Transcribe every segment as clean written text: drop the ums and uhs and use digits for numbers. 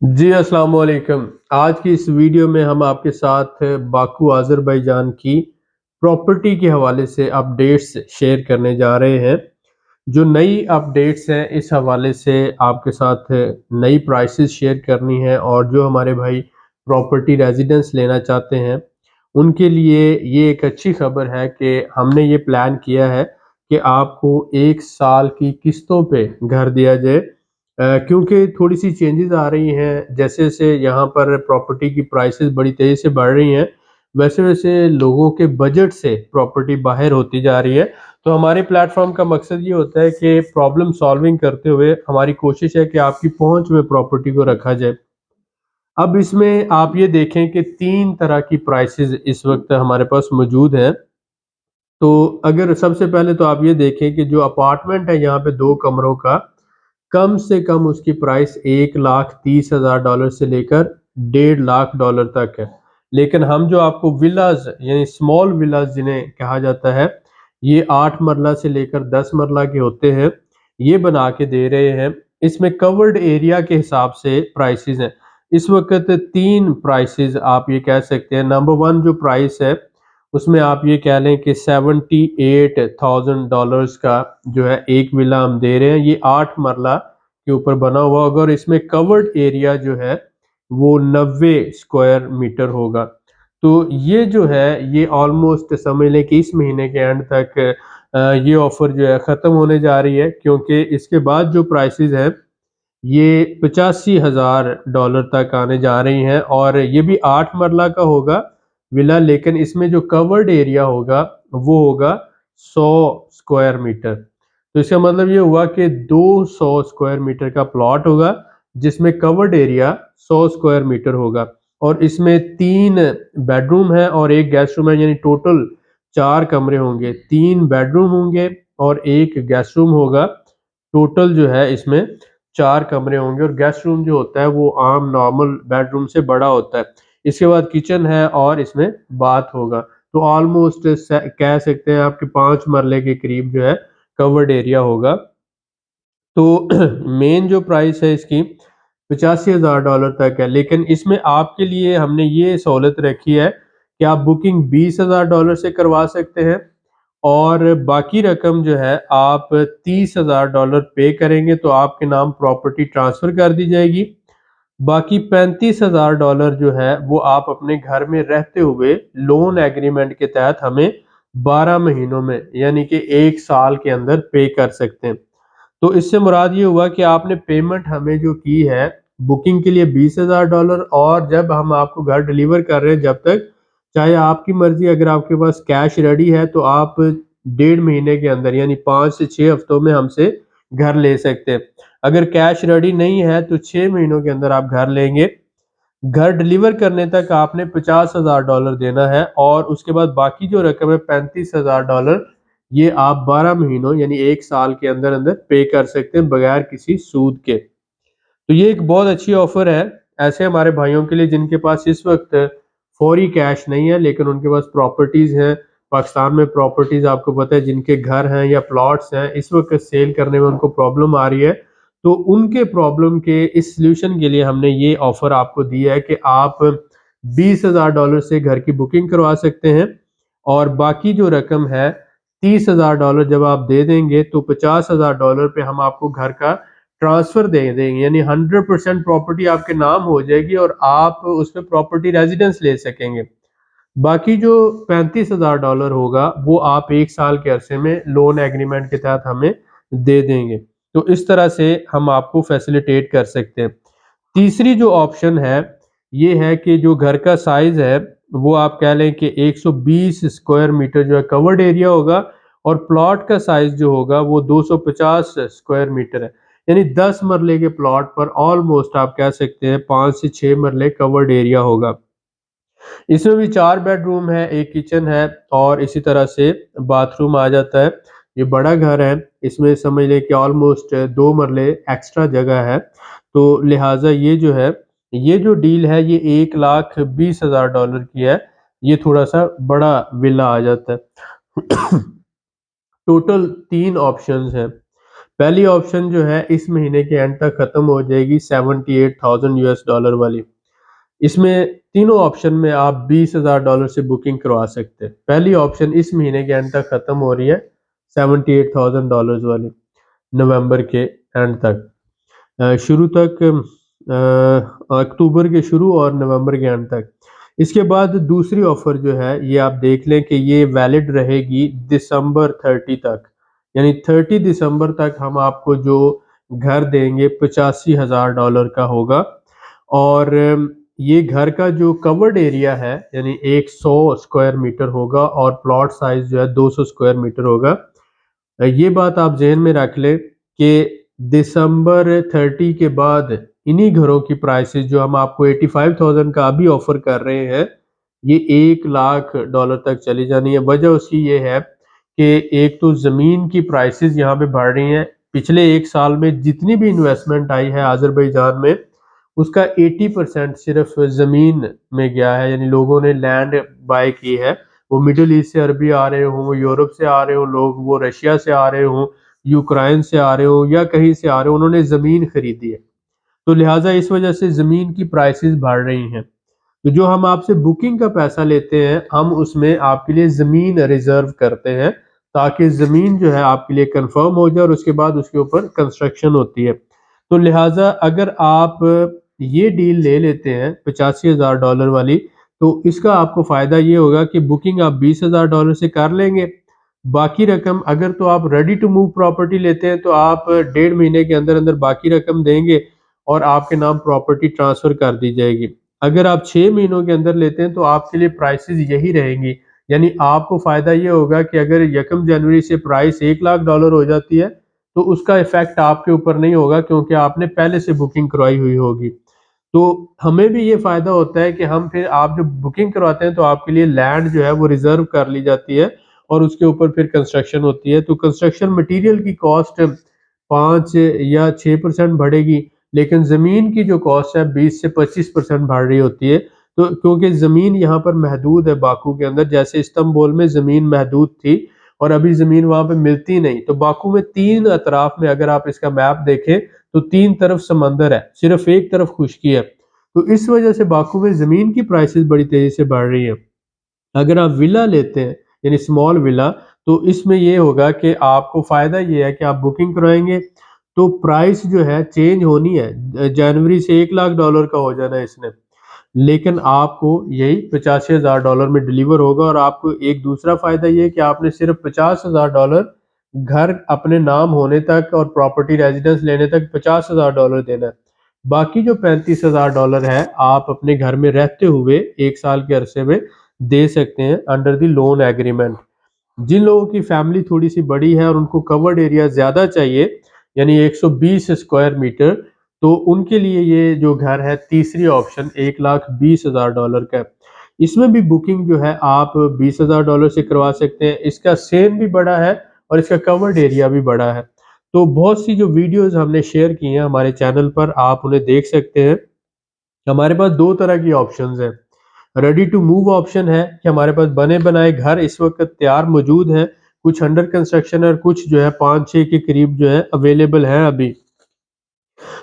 जी, अस्सलाम वालेकुम। आज की इस वीडियो में हम आपके साथ बाकू अज़रबैजान की प्रॉपर्टी के हवाले से अपडेट्स शेयर करने जा रहे हैं। जो नई अपडेट्स हैं इस हवाले से आपके साथ नई प्राइसेस शेयर करनी है और जो हमारे भाई प्रॉपर्टी रेज़िडेंस लेना चाहते हैं, उनके लिए ये एक अच्छी खबर है कि हमने ये प्लान किया है कि आपको 1 साल की किस्तों पे घर दिया जाए। क्योंकि थोड़ी-सी चेंजेज़ आ रही हैं, जैसे-जैसे यहाँ पर प्रॉपर्टी की प्राइसेज़ बड़ी तेज़ी से बढ़ रही हैं, वैसे-वैसे लोगों के बजट से प्रॉपर्टी बाहर होती जा रही है। तो हमारे प्लेटफ़ॉर्म का मकसद ये होता है कि प्रॉब्लम सॉल्विंग करते हुए हमारी कोशिश है कि आपकी पहुँच में प्रॉपर्टी को रखा जाए। अब इसमें आप ये देखें कि 3 तरह की प्राइसेज़ इस वक़्त हमारे पास मौजूद हैं। तो अगर सबसे पहले तो आप ये देखें कि जो अपार्टमेंट है यहाँ पे 2 कमरों का, कम से कम उसकी प्राइस $1,30,000 से लेकर $1.5 लाख तक है। लेकिन हम जो आपको विलाज़ यानी स्मॉल विलाज़ जिन्हें कहा जाता है, ये 8 मरला से लेकर 10 मरला के होते हैं, ये बना के दे रहे हैं। इसमें कवर्ड एरिया के हिसाब से प्राइसेज़ हैं। इस वक़्त 3 प्राइसेज़ आप ये कह सकते हैं। नंबर 1 जो प्राइस है, उसमें आप ये कह लें कि $78,000 का जो है एक विला हम दे रहे हैं। ये 8 मरला के ऊपर बना हुआ होगा और इसमें कवर्ड एरिया जो है वो 90 स्क्वायर मीटर होगा। तो ये जो है ये ऑलमोस्ट समझ लें कि इस महीने के एंड तक ये ऑफ़र जो है ख़त्म होने जा रही है, क्योंकि इसके बाद जो प्राइसेज़ हैं ये $85,000 तक आने जा रही हैं और ये भी 8 मरला का होगा विला, लेकिन इसमें जो कवर्ड एरिया होगा वो होगा 100 स्क्वायर मीटर। तो इसका मतलब ये हुआ कि 200 स्क्वायर मीटर का प्लॉट होगा जिसमें कवर्ड एरिया 100 स्क्वायर मीटर होगा और इसमें 3 बेडरूम है और 1 गेस्ट रूम है, यानी टोटल 4 कमरे होंगे। 3 बेडरूम होंगे और 1 गेस्ट रूम होगा। टोटल जो है इसमें 4 कमरे होंगे और गेस्ट रूम जो होता है वो आम नॉर्मल बेडरूम से बड़ा होता है। इसके बाद किचन है और इसमें बाथ होगा। तो ऑलमोस्ट कह सकते हैं आपके 5 मरले के करीब जो है कवर्ड एरिया होगा। तो मेन जो प्राइस है इसकी $85,000 तक है, लेकिन इसमें आपके लिए हमने ये सहूलत रखी है कि आप बुकिंग $20,000 से करवा सकते हैं और बाकी रकम जो है आप $30,000 पे करेंगे तो आपके नाम प्रॉपर्टी ट्रांसफ़र कर दी जाएगी। बाकी $35,000 जो है वो आप अपने घर में रहते हुए लोन एग्रीमेंट के तहत हमें 12 महीनों में यानी कि 1 साल के अंदर पे कर सकते हैं। तो इससे मुराद ये हुआ कि आपने पेमेंट हमें जो की है बुकिंग के लिए $20,000 और जब हम आपको घर डिलीवर कर रहे हैं जब तक, चाहे आपकी मर्ज़ी, अगर आपके पास कैश रेडी है तो आप 1.5 महीने के अंदर यानी 5 से 6 हफ्तों में हमसे घर ले सकते हैं। अगर कैश रेडी नहीं है तो 6 महीनों के अंदर आप घर लेंगे। घर डिलीवर करने तक आपने $50,000 देना है और उसके बाद बाकी जो रकम है $35,000, ये आप 12 महीनों यानी 1 साल के अंदर-अंदर पे कर सकते हैं बगैर किसी सूद के। तो ये एक बहुत अच्छी ऑफ़र है ऐसे हमारे भाइयों के लिए जिनके पास इस वक़्त फ़ौरी कैश नहीं है, लेकिन उनके पास प्रॉपर्टीज़ हैं। पाकिस्तान में प्रॉपर्टीज़ आपको पता है जिनके घर हैं या प्लॉट्स हैं, इस वक़्त सेल करने में उनको प्रॉब्लम आ रही है। तो उनके प्रॉब्लम के इस सॉल्यूशन के लिए हमने ये ऑफ़र आपको दी है कि आप $20,000 से घर की बुकिंग करवा सकते हैं और बाकी जो रकम है $30,000 जब आप दे देंगे तो $50,000 पे हम आपको घर का ट्रांसफ़र दे देंगे, यानी 100% प्रॉपर्टी आपके नाम हो जाएगी और आप उसमें प्रॉपर्टी रेज़िडेंस ले सकेंगे। बाकी जो $35,000 होगा वो आप 1 साल के अरसे में लोन एग्रीमेंट के तहत हमें दे देंगे। तो इस तरह से हम आपको फैसिलिटेट कर सकते हैं। तीसरी जो ऑप्शन है, ये है कि जो घर का साइज़ है वो आप कह लें कि 120 स्क्वायर मीटर जो है कवर्ड एरिया होगा और प्लॉट का साइज़ जो होगा वो 250 स्क्वायर मीटर है। यानी 10 मरले के प्लॉट पर ऑलमोस्ट आप कह सकते हैं 5 से 6 मरले कवर्ड एरिया होगा। इसमें भी 4 बेडरूम है, 1 किचन है और इसी तरह से बाथरूम आ जाता है। ये बड़ा घर है, इसमें समझ लें कि ऑलमोस्ट 2 मरले एक्स्ट्रा जगह है। तो लिहाज़ा ये जो है, ये जो डील है ये $1,20,000 की है। ये थोड़ा-सा बड़ा विला आ जाता है। टोटल 3 ऑप्शंस हैं। पहली ऑप्शन जो है इस महीने के एंड तक खत्म हो जाएगी, $78,000 वाली। इसमें तीनों ऑप्शन में आप $20,000 से बुकिंग करवा सकते हैं। पहली ऑप्शन इस महीने के एंड तक खत्म हो रही है, $78,000 वाली, नवंबर के एंड तक, शुरू तक, अक्टूबर के शुरू और नवंबर के एंड तक। इसके बाद दूसरी ऑफर जो है ये आप देख लें कि ये वैलिड रहेगी दिसंबर 30 तक, यानी 30 दिसंबर तक हम आपको जो घर देंगे $85,000 का होगा। और ये घर का जो कवर्ड एरिया है यानी 100 स्क्वायर मीटर होगा और प्लॉट साइज जो है 200 स्क्वायर मीटर होगा। ये बात आप ज़हन में रख लें कि दिसंबर 30 के बाद इन्हीं घरों की प्राइसेस जो हम आपको 85,000 का अभी ऑफर कर रहे हैं, ये $1,00,000 तक चली जानी है। वजह उसकी ये है कि एक तो ज़मीन की प्राइसेस यहाँ पे बढ़ रही हैं। पिछले 1 साल में जितनी भी इन्वेस्टमेंट आई है अज़रबैजान में, उसका 80% सिर्फ ज़मीन में गया है, यानी लोगों ने लैंड बाय की है। वो मिडिल ईस्ट से अरबी आ रहे हों, वो यूरोप से आ रहे हों लोग, वो रशिया से आ रहे हों, यूक्रेन से आ रहे हों या कहीं से आ रहे हों, उन्होंने ज़मीन खरीदी है। तो लिहाजा इस वजह से ज़मीन की प्राइसेस बढ़ रही हैं। तो जो हम आपसे बुकिंग का पैसा लेते हैं, हम उसमें आपके लिए ज़मीन रिज़र्व करते हैं, ताकि ज़मीन जो है आपके लिए कंफर्म हो जाए और उसके बाद उसके ऊपर कंस्ट्रक्शन होती है। तो लिहाजा अगर आप ये डील ले लेते हैं $85,000 वाली, तो इसका आपको फ़ायदा ये होगा कि बुकिंग आप $20,000 से कर लेंगे। बाकी रकम अगर तो आप रेडी टू मूव प्रॉपर्टी लेते हैं, तो आप 1.5 महीने के अंदर-अंदर बाकी रकम देंगे और आपके नाम प्रॉपर्टी ट्रांसफ़र कर दी जाएगी। अगर आप 6 महीनों के अंदर लेते हैं, तो आपके लिए प्राइसेज़ यही रहेंगी। यानी आपको फ़ायदा ये होगा कि अगर 1 जनवरी से प्राइस $1,00,000 हो जाती है, तो उसका इफ़ेक्ट आपके ऊपर नहीं होगा, क्योंकि आपने पहले से बुकिंग करवाई हुई होगी। तो हमें भी ये फ़ायदा होता है कि हम फिर आप जब बुकिंग करवाते हैं, तो आपके लिए लैंड जो है वो रिज़र्व कर ली जाती है और उसके ऊपर फिर कंस्ट्रक्शन होती है। तो कंस्ट्रक्शन मटीरियल की कॉस्ट 5 या 6% बढ़ेगी, लेकिन ज़मीन की जो कॉस्ट है 20 से 25% बढ़ रही होती है। तो क्योंकि ज़मीन यहाँ पर महदूद है बाकू के अंदर, जैसे इस्तांबुल में ज़मीन महदूद थी और अभी ज़मीन वहाँ पे मिलती नहीं। तो बाकू में 3 अतराफ में अगर आप इसका मैप देखें, तो 3 तरफ समंदर है, सिर्फ़ एक तरफ खुश्की है। तो इस वजह से बाकू में ज़मीन की प्राइसेज़ बड़ी तेज़ी से बढ़ रही हैं। अगर आप विला लेते हैं, यानी स्मॉल विला, तो इसमें ये होगा कि आपको फ़ायदा ये है कि आप बुकिंग कराएँगे, तो प्राइस जो है चेंज होनी है। जनवरी से $1,00,000 का हो जाना है इसने, लेकिन आपको यही $85,000 में डिलीवर होगा। और आपको एक दूसरा फ़ायदा ये है कि आपने सिर्फ़ $50,000 घर अपने नाम होने तक और प्रॉपर्टी रेज़िडेंस लेने तक $50,000 देना है। बाकी जो $35,000 है, आप अपने घर में रहते हुए 1 साल के अरसे में दे सकते हैं अंडर द लोन एग्रीमेंट। जिन लोगों की फैमिली थोड़ी-सी बड़ी है और उनको कवर्ड एरिया ज़्यादा चाहिए, यानी 120 स्क्वायर मीटर, तो उनके लिए ये जो घर है तीसरी ऑप्शन $1,20,000 का है। इसमें भी बुकिंग जो है आप $20,000 से करवा सकते हैं। इसका सेम भी बड़ा है और इसका कवर्ड एरिया भी बड़ा है। तो बहुत सी जो वीडियोज़ हमने शेयर की हैं हमारे चैनल पर, आप उन्हें देख सकते हैं। हमारे पास 2 तरह की ऑप्शंस हैं। रेडी टू मूव ऑप्शन है कि हमारे पास बने बनाए घर इस वक़्त तैयार मौजूद हैं, कुछ अंडर कंस्ट्रक्शन है और कुछ जो है 5-6 के करीब जो है अवेलेबल हैं अभी।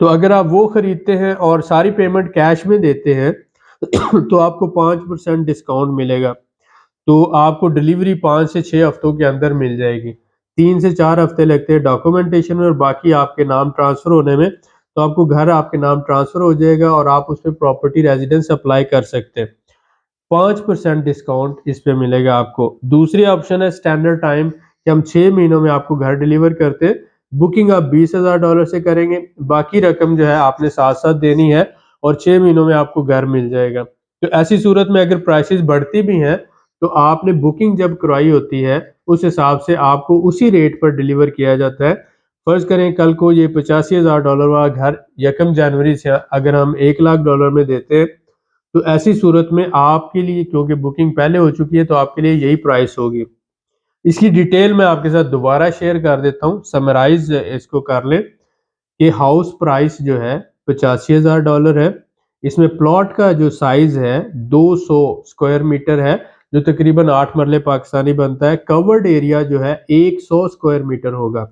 तो अगर आप वो खरीदते हैं और सारी पेमेंट कैश में देते हैं तो आपको 5% डिस्काउंट मिलेगा। तो आपको डिलीवरी 5 से 6 हफ्तों के अंदर मिल जाएगी। 3 से 4 हफ्ते लगते हैं डॉक्यूमेंटेशन में और बाकी आपके नाम ट्रांसफ़र होने में। तो आपको घर आपके नाम ट्रांसफ़र हो जाएगा और आप उसपे प्रॉपर्टी रेज़िडेंस अप्लाई कर सकते हैं। 5% डिस्काउंट इस पे मिलेगा आपको। दूसरी ऑप्शन है स्टैंडर्ड टाइम, कि हम 6 महीनों में आपको घर डिलीवर करते हैं। बुकिंग आप $20,000 से करेंगे, बाकी रकम जो है आपने साथ-साथ देनी है और 6 महीनों में आपको घर मिल जाएगा। तो ऐसी सूरत में अगर प्राइसेज़ बढ़ती भी हैं, तो आपने बुकिंग जब करवाई होती है, उस हिसाब से आपको उसी रेट पर डिलीवर किया जाता है। फ़र्ज़ करें कल को ये $85,000 वाला घर 1 जनवरी से अगर हम $1,00,000 में देते हैं, तो ऐसी सूरत में आपके लिए, क्योंकि बुकिंग पहले हो चुकी है, तो आपके लिए यही प्राइस होगी। इसकी डिटेल मैं आपके साथ दोबारा शेयर कर देता हूँ, समराइज़ इसको कर लें कि हाउस प्राइस जो है $85,000 है। इसमें प्लॉट का जो साइज़ है 200 स्क्वायर मीटर है, जो तकरीबन 8 मरले पाकिस्तानी बनता है। कवर्ड एरिया जो है 100 स्क्वायर मीटर होगा।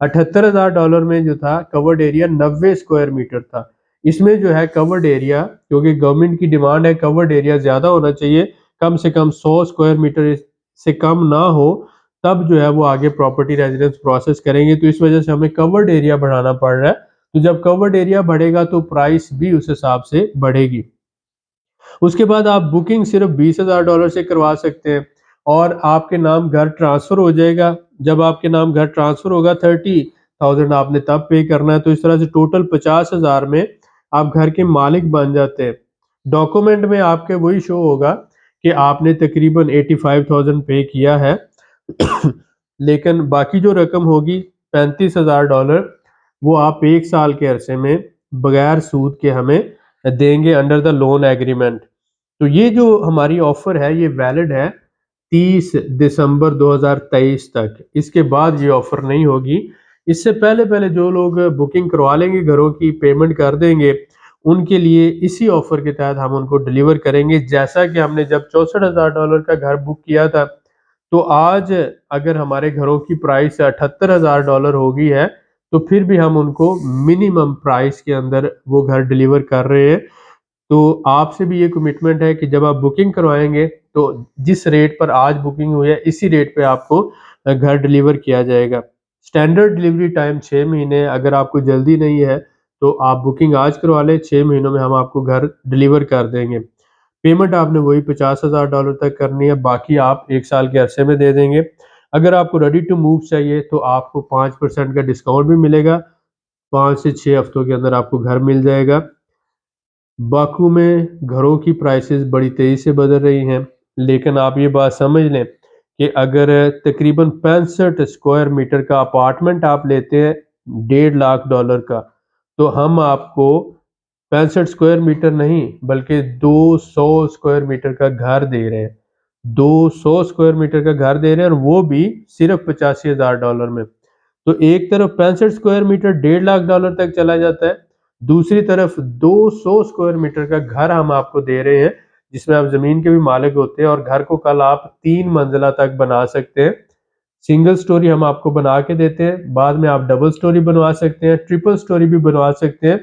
$78,000 में जो था कवर्ड एरिया 90 स्क्वायर मीटर था। इसमें जो है कवर्ड एरिया, क्योंकि गवर्नमेंट की डिमांड है कवर्ड एरिया ज़्यादा होना चाहिए, कम से कम 100 स्क्वायर मीटर से कम ना हो, तब जो है वो आगे प्रॉपर्टी रेजिडेंस प्रोसेस करेंगे। तो इस वजह से हमें कवर्ड एरिया बढ़ाना पड़ रहा है। तो जब कवर्ड एरिया बढ़ेगा तो प्राइस भी उस हिसाब से बढ़ेगी। उसके बाद आप बुकिंग सिर्फ $20,000 से करवा सकते हैं और आपके नाम घर ट्रांसफ़र हो जाएगा। जब आपके नाम घर ट्रांसफ़र होगा 30,000 आपने तब पे करना है। तो इस तरह से टोटल 50,000 में आप घर के मालिक बन जाते हैं। डॉक्यूमेंट में आपके वही शो होगा कि आपने तकरीबन 85,000 पे किया है। लेकिन बाकी जो रकम होगी $35,000, वो आप 1 साल के अरसे में बगैर सूद के हमें देंगे अंडर द लोन एग्रीमेंट। तो ये जो हमारी ऑफर है ये वैलिड है 30 दिसंबर 2023 तक। इसके बाद ये ऑफर नहीं होगी। इससे पहले पहले जो लोग बुकिंग करवा लेंगे, घरों की पेमेंट कर देंगे, उनके लिए इसी ऑफर के तहत हम उनको डिलीवर करेंगे। जैसा कि हमने जब $64,000 का घर बुक किया था, तो आज अगर हमारे घरों की प्राइस $78,000 हो गई है, तो फिर भी हम उनको मिनिमम प्राइस के अंदर वो घर डिलीवर कर रहे हैं। तो आपसे भी ये कमिटमेंट है कि जब आप बुकिंग करवाएँगे, तो जिस रेट पर आज बुकिंग हुई है, इसी रेट पे आपको घर डिलीवर किया जाएगा। स्टैंडर्ड डिलीवरी टाइम 6 महीने है। अगर आपको जल्दी नहीं है, तो आप बुकिंग आज करवा लें, 6 महीनों में हम आपको घर डिलीवर कर देंगे। पेमेंट आपने वही $50,000 तक करनी है, बाकी आप 1 साल के अरसे में दे देंगे। अगर आपको रेडी टू मूव चाहिए, तो आपको 5% का डिस्काउंट भी मिलेगा। 5 से 6 हफ्तों के अंदर आपको घर मिल जाएगा। बाकू में घरों की प्राइसेस बड़ी तेज़ी से बदल रही हैं, लेकिन आप ये बात समझ लें कि अगर तकरीबन 65 स्क्वायर मीटर का अपार्टमेंट आप लेते हैं $1.5 लाख का, तो हम आपको 65 स्क्वायर मीटर नहीं बल्कि 200 स्क्वायर मीटर का घर दे रहे हैं। 200 स्क्वायर मीटर का घर दे रहे हैं और वो भी सिर्फ $85,000 में। तो एक तरफ 65 स्क्वायर मीटर $1.5 लाख तक चला जाता है, दूसरी तरफ 200 स्क्वायर मीटर का घर हम आपको दे रहे हैं, जिसमें आप ज़मीन के भी मालिक होते हैं और घर को कल आप 3 मंजिला तक बना सकते हैं। सिंगल स्टोरी हम आपको बना के देते हैं, बाद में आप डबल स्टोरी बनवा सकते हैं, ट्रिपल स्टोरी भी बनवा सकते हैं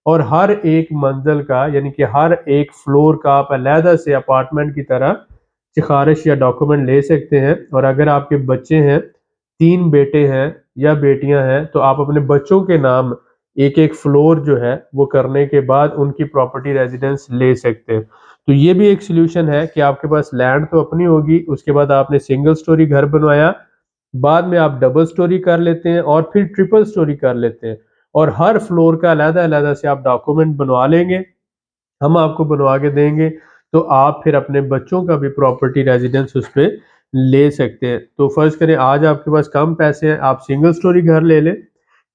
और हर एक मंजिल का यानी कि हर एक फ्लोर का आप अलहदा से अपार्टमेंट की तरह सिफारिश या डॉक्यूमेंट ले सकते हैं। और अगर आपके बच्चे हैं, 3 बेटे हैं या बेटियां हैं, तो आप अपने बच्चों के नाम एक-एक फ्लोर जो है वो करने के बाद उनकी प्रॉपर्टी रेजिडेंस ले सकते हैं। तो ये भी एक सॉल्यूशन है कि आपके पास लैंड तो अपनी होगी, उसके बाद आपने सिंगल स्टोरी घर बनवाया, बाद में आप डबल स्टोरी कर लेते हैं और फिर ट्रिपल स्टोरी कर लेते हैं और हर फ्लोर का अलग-अलग से आप डॉक्यूमेंट बनवा लेंगे, हम आपको बनवा के देंगे, तो आप फिर अपने बच्चों का भी प्रॉपर्टी रेजिडेंस उस पे ले सकते हैं। तो फ़र्ज़ करें आज आपके पास कम पैसे हैं, आप सिंगल स्टोरी घर ले लें,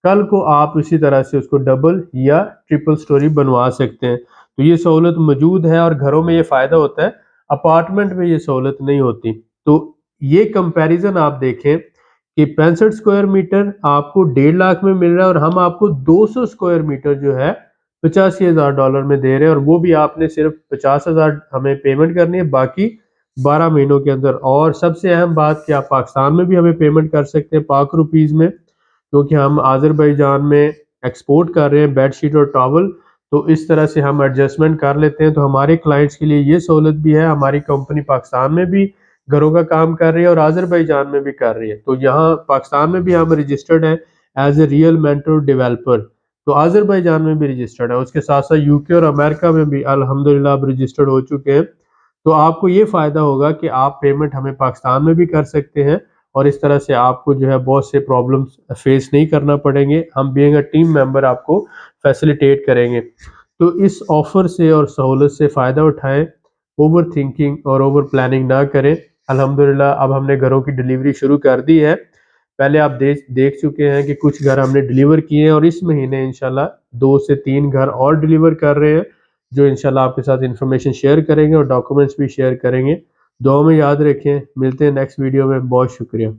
कल को आप इसी तरह से उसको डबल या ट्रिपल स्टोरी बनवा सकते हैं। तो ये सहूलत मौजूद है और घरों में ये फ़ायदा होता है, अपार्टमेंट में ये सहूलत नहीं होती। तो ये कंपैरिज़न आप देखें कि 65 स्क्वायर मीटर आपको $1.5 लाख में मिल रहा है और हम आपको 200 स्क्वायर मीटर जो है $85,000 में दे रहे हैं और वो भी आपने सिर्फ 50,000 हमें पेमेंट करनी है, बाकी 12 महीनों के अंदर। और सबसे अहम बात कि आप पाकिस्तान में भी हमें पेमेंट कर सकते हैं पाक रुपीज़ में, क्योंकि हम आज़रबाईजान में एक्सपोर्ट कर रहे हैं बेडशीट और टॉवल, तो इस तरह से हम एडजस्टमेंट कर लेते हैं। तो हमारे क्लाइंट्स के लिए ये सहूलत भी है, हमारी कंपनी पाकिस्तान में भी घरों का काम कर रही है और आज़रबाईजान में भी कर रही है। तो यहाँ पाकिस्तान में भी हम रजिस्टर्ड हैं as a real mentor developer, तो आज़रबाईजान में भी रजिस्टर्ड है। उसके साथ-साथ यूके और अमेरिका में भी अल्हम्दुलिल्लाह अब रजिस्टर्ड हो चुके हैं। तो आपको ये फ़ायदा होगा कि आप पेमेंट हमें पाकिस्तान में भी कर सकते हैं और इस तरह से आपको जो है बहुत से प्रॉब्लम्स फेस नहीं करना पड़ेंगे। हम बीइंग अ टीम मेंबर आपको फैसिलिटेट करेंगे। तो इस ऑफ़र से और सहूलत से फ़ायदा उठाएँ, ओवर थिंकिंग और ओवर प्लानिंग ना करें। अल्हम्दुलिल्लाह अब हमने घरों की डिलीवरी शुरू कर दी है। पहले आप देख चुके हैं कि कुछ घर हमने डिलीवर किए हैं और इस महीने इंशाल्लाह 2 से 3 घर और डिलीवर कर रहे हैं, जो इंशाल्लाह आपके साथ इन्फॉर्मेशन शेयर करेंगे और डॉक्यूमेंट्स भी शेयर करेंगे। दुआ में याद रखें, मिलते हैं नेक्स्ट वीडियो में। बहुत शुक्रिया।